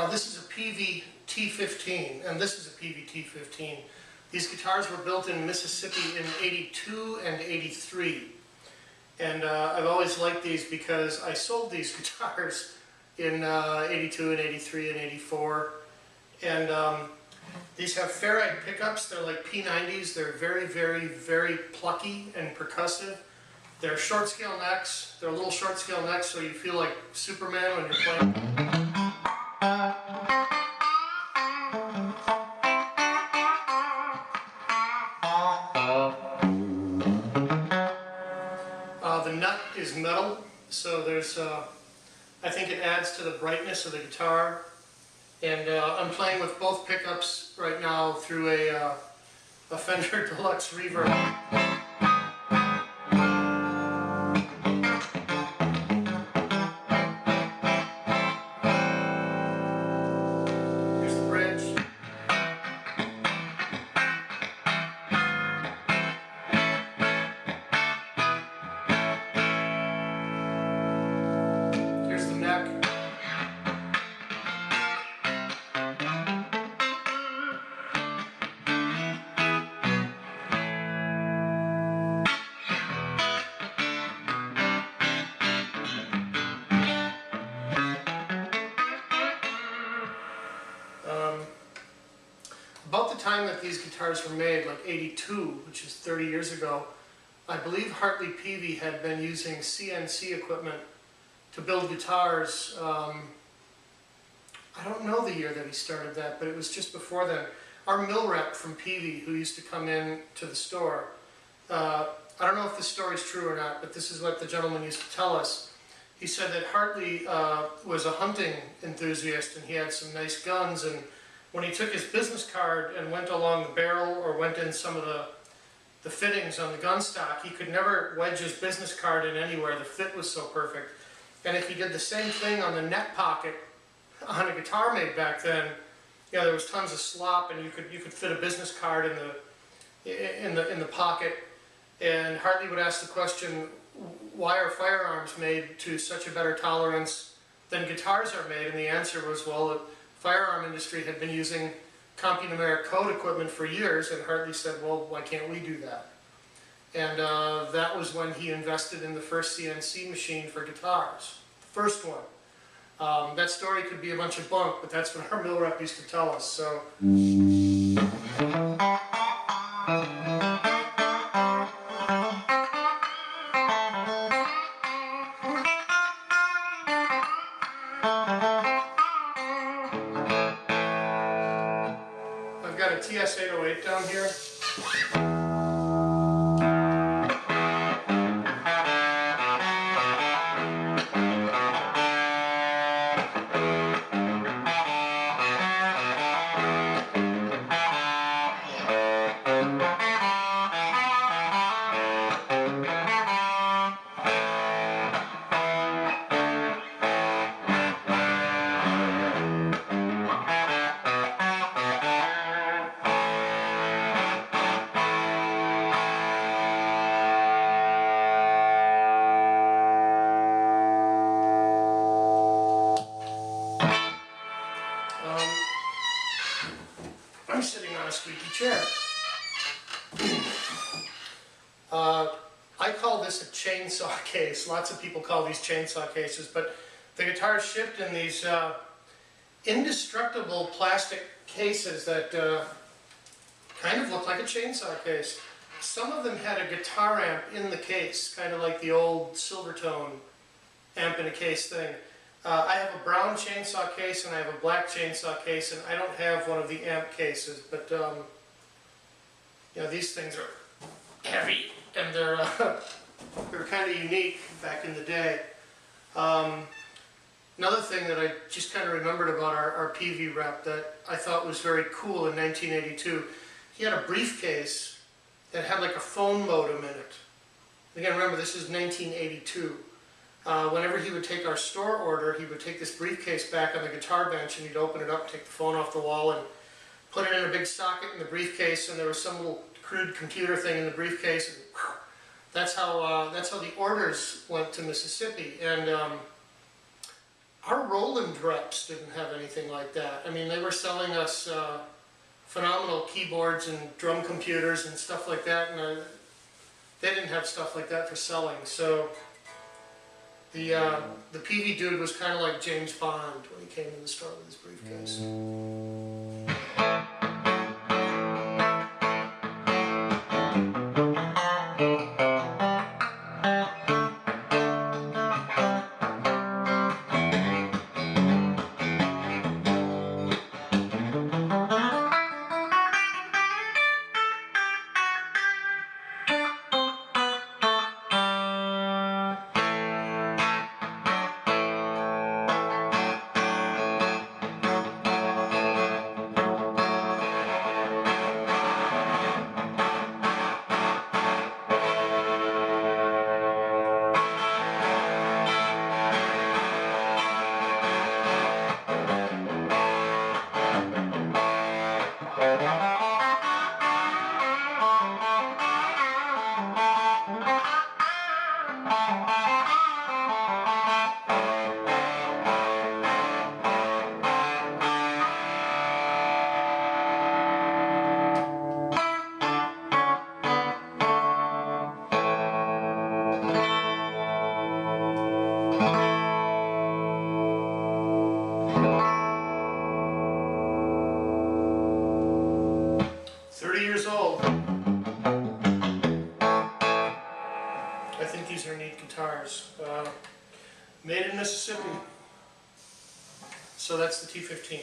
This is a Peavey T-15, and this is a Peavey T-15. These guitars were built in Mississippi in '82 and '83. And I've always liked these because I sold these guitars in '82 and '83 and '84. And these have ferrite pickups. They're like P90s. They're very, very, very plucky and percussive. They're short scale necks. They're little short scale necks, so you feel like Superman when you're playing. The nut is metal, so there's, I think it adds to the brightness of the guitar. And I'm playing with both pickups right now through a Fender Deluxe Reverb. About the time that these guitars were made, like '82, which is 30 years ago, I believe Hartley Peavey had been using CNC equipment to build guitars. I don't know the year that he started that, but it was just before then. Our mill rep from Peavey, who used to come in to the store, I don't know if this story's true or not, but this is what the gentleman used to tell us. He said that Hartley was a hunting enthusiast and he had some nice guns, and when he took his business card and went along the barrel or went in some of the fittings on the gun stock, he could never wedge his business card in anywhere. The fit was so perfect. And if he did the same thing on the neck pocket on a guitar made back then, you know, there was tons of slop, and you could fit a business card in the pocket. And Hartley would ask the question, why are firearms made to such a better tolerance than guitars are made? And the answer was, well, the firearm industry had been using CompuNumeric code equipment for years, and Hartley said, well, why can't we do that? And that was when he invested in the first CNC machine for guitars, the first one. That story could be a bunch of bunk, but that's what our mill rep used to tell us. So. I've got a TS-808 down here. I'm sitting on a squeaky chair. I call this a chainsaw case. Lots of people call these chainsaw cases, but the guitar's shipped in these indestructible plastic cases that kind of look like a chainsaw case. Some of them had a guitar amp in the case, kind of like the old Silvertone amp in a case thing. I have a brown chainsaw case and I have a black chainsaw case, and I don't have one of the amp cases, but you know, these things are heavy and they're kind of unique back in the day. Another thing that I just kind of remembered about our Peavey rep that I thought was very cool in 1982, he had a briefcase, that had like a phone modem in it. Again, remember, this is 1982. Whenever he would take our store order, he would take this briefcase back on the guitar bench and he'd open it up, take the phone off the wall and put it in a big socket in the briefcase, and there was some little crude computer thing in the briefcase. And whew, that's how the orders went to Mississippi. And our Roland reps didn't have anything like that. I mean, they were selling us phenomenal keyboards and drum computers and stuff like that, and they didn't have stuff like that for selling. So the Peavey dude was kind of like James Bond when he came in the store with his briefcase. 30 years old. I think these are neat guitars. Made in Mississippi. So that's the T-15.